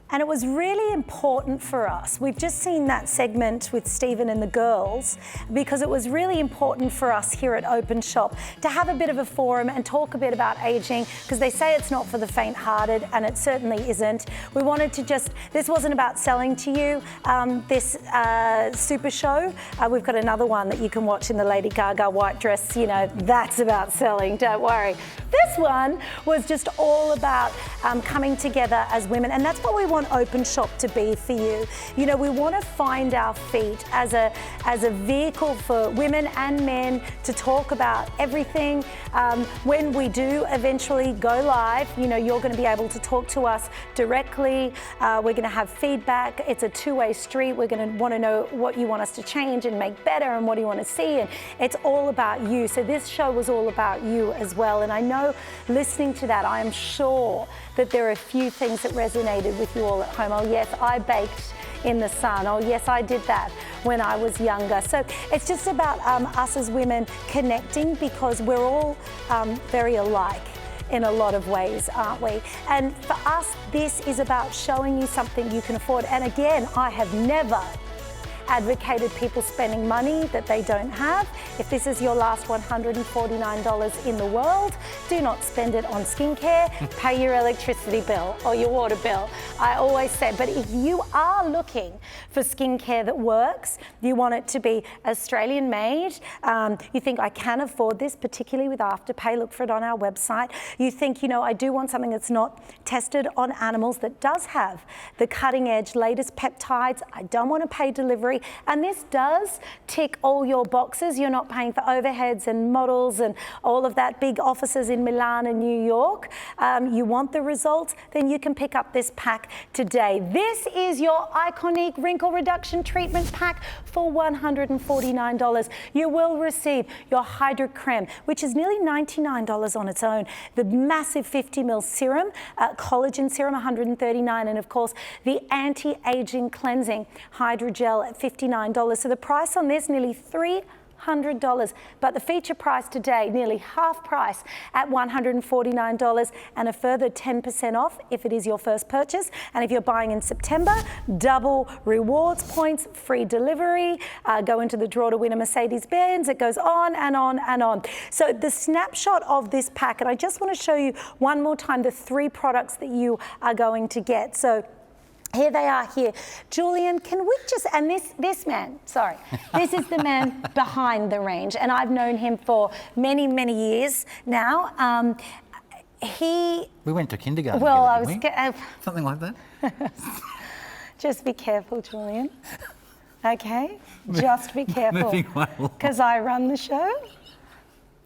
S1: And it was really important for us. We've just seen that segment with Stephen and the girls because it was really important for us here at Openshop to have a bit of a forum and talk a bit about aging, because they say it's not for the faint-hearted, and it certainly isn't. We wanted to this wasn't about selling to you. This Supershow, we've got another one that you can watch in the Lady Gaga white dress. You know, that's about selling, don't worry. This one was just all about coming together as women, and that's what we want Openshop to be for you. You know, we want to find our feet as a vehicle for women and men to talk about everything. When we do eventually go live, you know, you're going to be able to talk to us directly. We're going to have feedback. It's a two-way street. We're going to want to know what you want us to change and make better, and what do you want to see, and it's all about you. So this show was all about you as well, and I know listening to that, I am sure that there are a few things that resonated with you all at home. Oh yes, I baked in the sun. Oh yes, I did that when I was younger. So it's just about us as women connecting, because we're all very alike in a lot of ways, aren't we? And for us, this is about showing you something you can afford. And again, I have never advocated people spending money that they don't have. If this is your last $149 in the world, do not spend it on skincare. Pay your electricity bill or your water bill. I always say, but if you are looking for skincare that works, you want it to be Australian made, you think I can afford this, particularly with Afterpay, look for it on our website. You think, you know, I do want something that's not tested on animals, that does have the cutting edge, latest peptides. I don't want to pay delivery. And this does tick all your boxes. You're not paying for overheads and models and all of that, big offices in Milan and New York. You want the results, then you can pick up this pack today. This is your Ikonique Wrinkle Reduction Treatment Pack for $149. You will receive your Hydra Creme, which is nearly $99 on its own. The massive 50 ml serum, collagen serum, $139, and of course the anti-aging cleansing hydrogel at $59. So the price on this, nearly $300, but the feature price today, nearly half price at $149, and a further 10% off if it is your first purchase. And if you're buying in September, double rewards points, free delivery, go into the draw to win a Mercedes-Benz. It goes on and on and on. So the snapshot of this pack, and I just want to show you one more time the 3 products that you are going to get. So here they are here. Julian, can we just, and this man, sorry, this is the man behind the range, and I've known him for many, many years now.
S4: We went to kindergarten
S1: well,
S4: together, didn't we? Something like that?
S1: Just be careful, Julian. Okay? Just be careful. Because I run the show.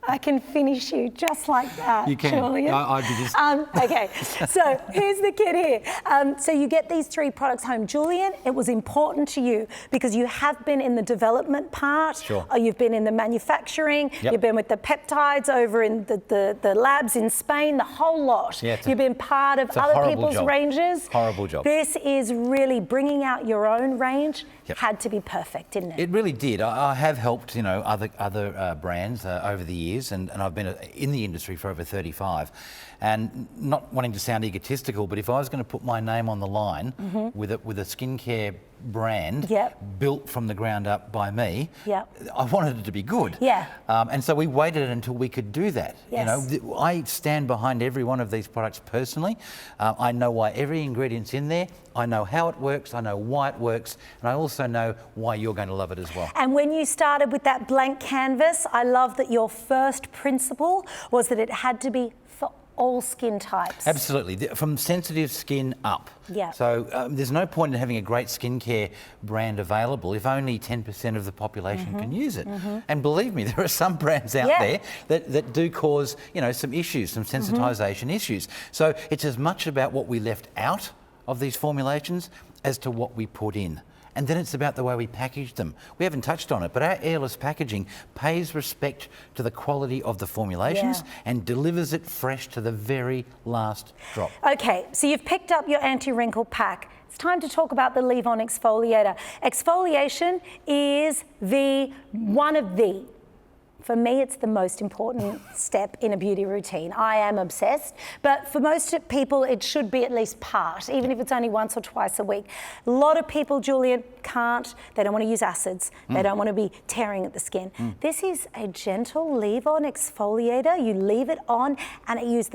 S1: I can finish you just like that,
S4: you can.
S1: Julian.
S4: I'd be just...
S1: okay, so here's the kit here. So you get these 3 products home. Julian, it was important to you because you have been in the development part.
S4: Sure.
S1: You've been in the manufacturing.
S4: Yep.
S1: You've been with the peptides over in the labs in Spain, the whole lot.
S4: Yeah,
S1: you've been part of other people's ranges.
S4: Horrible job.
S1: This is really bringing out your own range.
S4: Yep.
S1: Had to be perfect, didn't it?
S4: It really did. I have helped, you know, other brands over the years, and I've been in the industry for over 35. And not wanting to sound egotistical, but if I was going to put my name on the line with a skincare brand built from the ground up by me, I wanted it to be good.
S1: Yeah.
S4: And so we waited until we could do that.
S1: Yes.
S4: You know, I stand behind every one of these products personally. I know why every ingredient's in there. I know how it works. I know why it works. And I also know why you're going to love it as well.
S1: And when you started with that blank canvas, I love that your first principle was that it had to be for all skin types.
S4: Absolutely, from sensitive skin up.
S1: Yeah.
S4: So there's no point in having a great skincare brand available if only 10% of the population can use it. And believe me, there are some brands out there that do cause, you know, some issues, some sensitisation issues. So it's as much about what we left out of these formulations as to what we put in. And then it's about the way we package them. We haven't touched on it, but our airless packaging pays respect to the quality of the formulations and delivers it fresh to the very last drop.
S1: Okay, so you've picked up your anti-wrinkle pack. It's time to talk about the leave-on exfoliator. Exfoliation is for me, it's the most important step in a beauty routine. I am obsessed, but for most people, it should be at least part, even if it's only once or twice a week. A lot of people, Julian, can't. They don't want to use acids. They don't want to be tearing at the skin. This is a gentle leave-on exfoliator. You leave it on, and it uses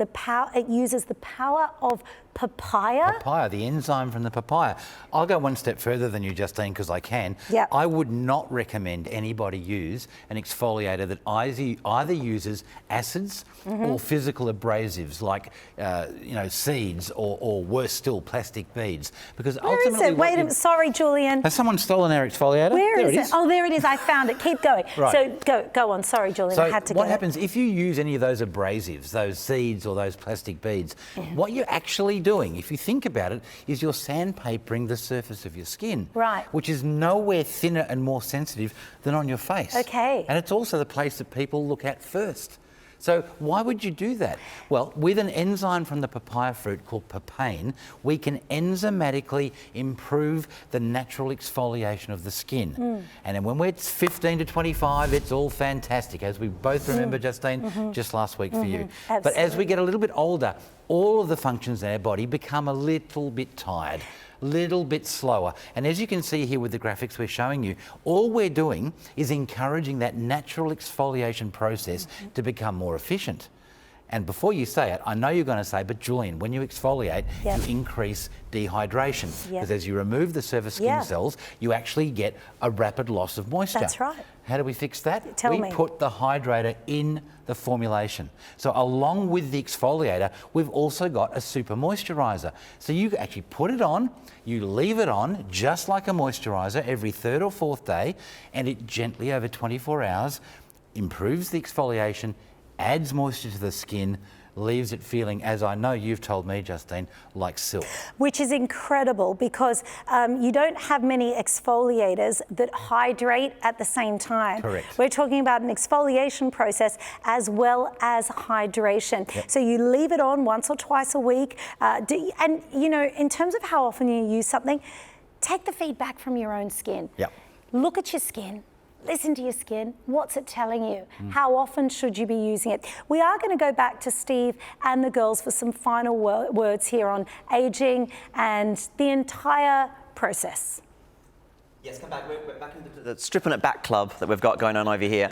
S1: the power of papaya.
S4: Papaya, the enzyme from the papaya. I'll go one step further than you, Justine, because I can.
S1: Yep.
S4: I would not recommend anybody use an exfoliator that either uses acids or physical abrasives like seeds or worse still, plastic beads. Because
S1: Where is it? Wait a minute. Sorry, Julian.
S4: Has someone stolen our exfoliator?
S1: Where
S4: there
S1: is it? Oh, there it is. I found it. Keep going.
S4: Right.
S1: So go on. Sorry, Julian. I had to go.
S4: What happens if you use any of those abrasives, those seeds or those plastic beads, what you're actually doing, if you think about it, is you're sandpapering the surface of your skin.
S1: Right.
S4: Which is nowhere thinner and more sensitive than on your face.
S1: Okay.
S4: And it's also the place that people look at first. So why would you do that? Well, with an enzyme from the papaya fruit called papain, we can enzymatically improve the natural exfoliation of the skin. And then when we're 15 to 25, it's all fantastic, as we both remember, Justine, just last week for you.
S1: Absolutely.
S4: But as we get a little bit older, all of the functions in our body become a little bit tired, little bit slower. And as you can see here with the graphics we're showing you, all we're doing is encouraging that natural exfoliation process to become more efficient. And before you say it, I know you're going to say, but Julian, when you exfoliate, you increase dehydration. Because as you remove the surface skin cells, you actually get a rapid loss of moisture.
S1: That's right.
S4: How do we fix that?
S1: Tell me.
S4: We put the hydrator in the formulation. So along with the exfoliator, we've also got a super moisturiser. So you actually put it on, you leave it on just like a moisturiser every third or fourth day, and it gently over 24 hours improves the exfoliation, adds moisture to the skin, leaves it feeling, as I know you've told me, Justine, like silk.
S1: Which is incredible because you don't have many exfoliators that hydrate at the same time.
S4: Correct.
S1: We're talking about an exfoliation process as well as hydration. So you leave it on once or twice a week. And, you know, in terms of how often you use something, take the feedback from your own skin. Look at your skin. Listen to your skin. What's it telling you? How often should you be using it? We are going to go back to Steve and the girls for some final words here on aging and the entire process.
S2: Yes, come back. We're back into the Stripping It Back club that we've got going on over here.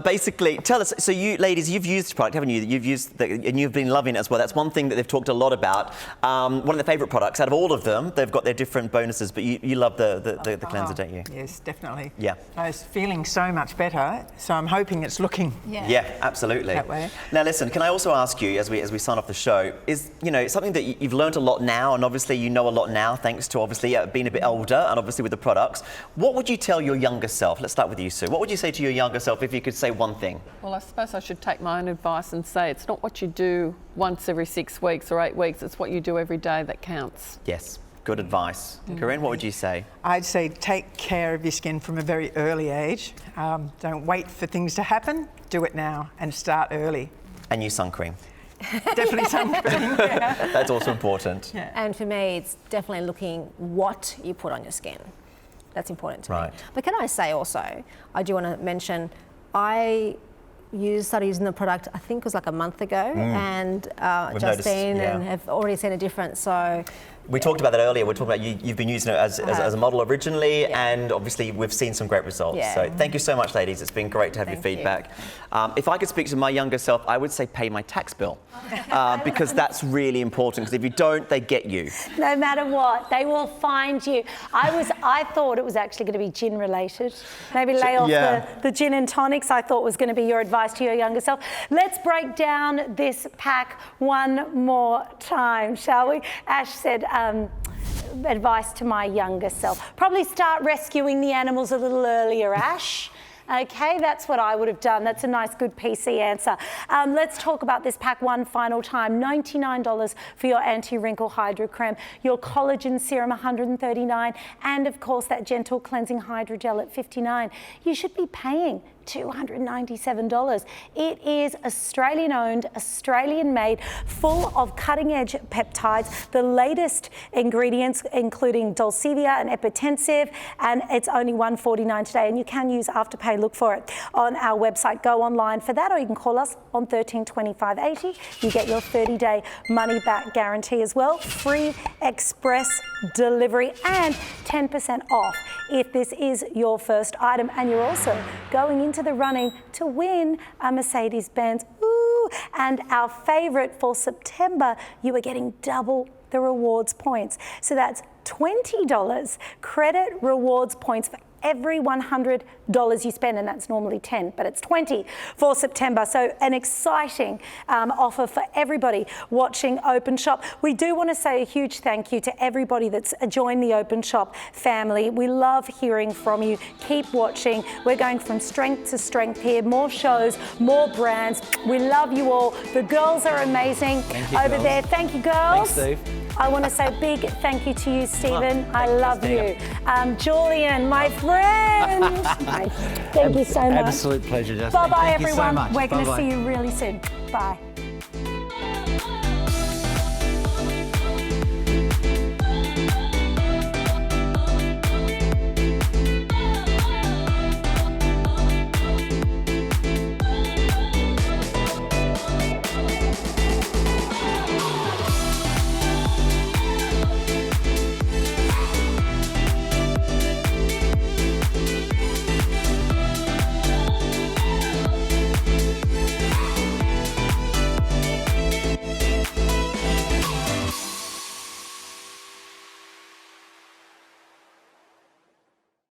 S2: Basically, tell us, so you ladies, you've used the product, haven't you? You've used and you've been loving it as well. That's one thing that they've talked a lot about. One of the favourite products out of all of them. They've got their different bonuses, but you love the cleanser, don't you?
S8: Yes, definitely.
S2: Yeah.
S8: I was feeling so much better, so I'm hoping it's looking
S2: Yeah, absolutely.
S8: that way.
S2: Now, listen, can I also ask you, as we sign off the show, is, you know, something that you've learned a lot now, and obviously you know a lot now, thanks to obviously being a bit older, and obviously with the products. What would you tell your younger self? Let's start with you, Sue. What would you say to your younger self if you could say one thing?
S7: Well, I suppose I should take my own advice and say it's not what you do once every 6 weeks or 8 weeks, it's what you do every day that counts.
S2: Yes, good advice. Corinne, what would you say?
S8: I'd say take care of your skin from a very early age. Don't wait for things to happen. Do it now and start early.
S2: And you, sun cream.
S8: Definitely sunscreen.
S2: That's also important.
S9: And for me, it's definitely looking what you put on your skin. That's important to me. But can I say also, I do want to mention, I started using the product, I think it was like a month ago, and Justine and have already seen a difference. So
S2: We talked about that earlier. We're talking about you've been using it as a model originally, and obviously we've seen some great results.
S1: Yeah.
S2: So thank you so much, ladies. It's been great to have your feedback. If I could speak to my younger self, I would say pay my tax bill, because that's really important. Because if you don't, they get you.
S1: No matter what, they will find you. I thought it was actually going to be gin related. Maybe lay off the gin and tonics. I thought was going to be your advice to your younger self. Let's break down this pack one more time, shall we? Ash said, advice to my younger self. Probably start rescuing the animals a little earlier, Ash. Okay, that's what I would have done. That's a nice, good PC answer. Let's talk about this pack one final time. $99 for your anti-wrinkle hydro creme, your collagen serum $139, and of course that gentle cleansing hydrogel at $59. You should be paying $297. It is Australian owned, Australian made, full of cutting edge peptides, the latest ingredients including Dulcivia and Epitensive, and it's only $149 today, and you can use Afterpay. Look for it on our website. Go online for that, or you can call us on 132580. You get your 30-day money back guarantee as well, free express delivery, and 10% off if this is your first item, and you're also going into the running to win a Mercedes-Benz. Ooh, and our favourite for September, you are getting double the rewards points. So that's $20 credit rewards points for every $100 you spend, and that's normally 10, but it's 20 for September. So an exciting offer for everybody watching Openshop. We do want to say a huge thank you to everybody that's joined the Openshop family. We love hearing from you. Keep watching. We're going from strength to strength here. More shows, more brands. We love you all. The girls are amazing over there. Thank you, girls.
S4: Thanks, Steve.
S1: I want to say a big thank you to you, Stephen. I love you. Julian, my friend. Thank you so much.
S4: Absolute pleasure, Justin.
S1: Bye-bye,
S4: Thank you so
S1: everyone.
S4: much.
S1: We're going to
S4: Bye-bye.
S1: see you really soon. Bye.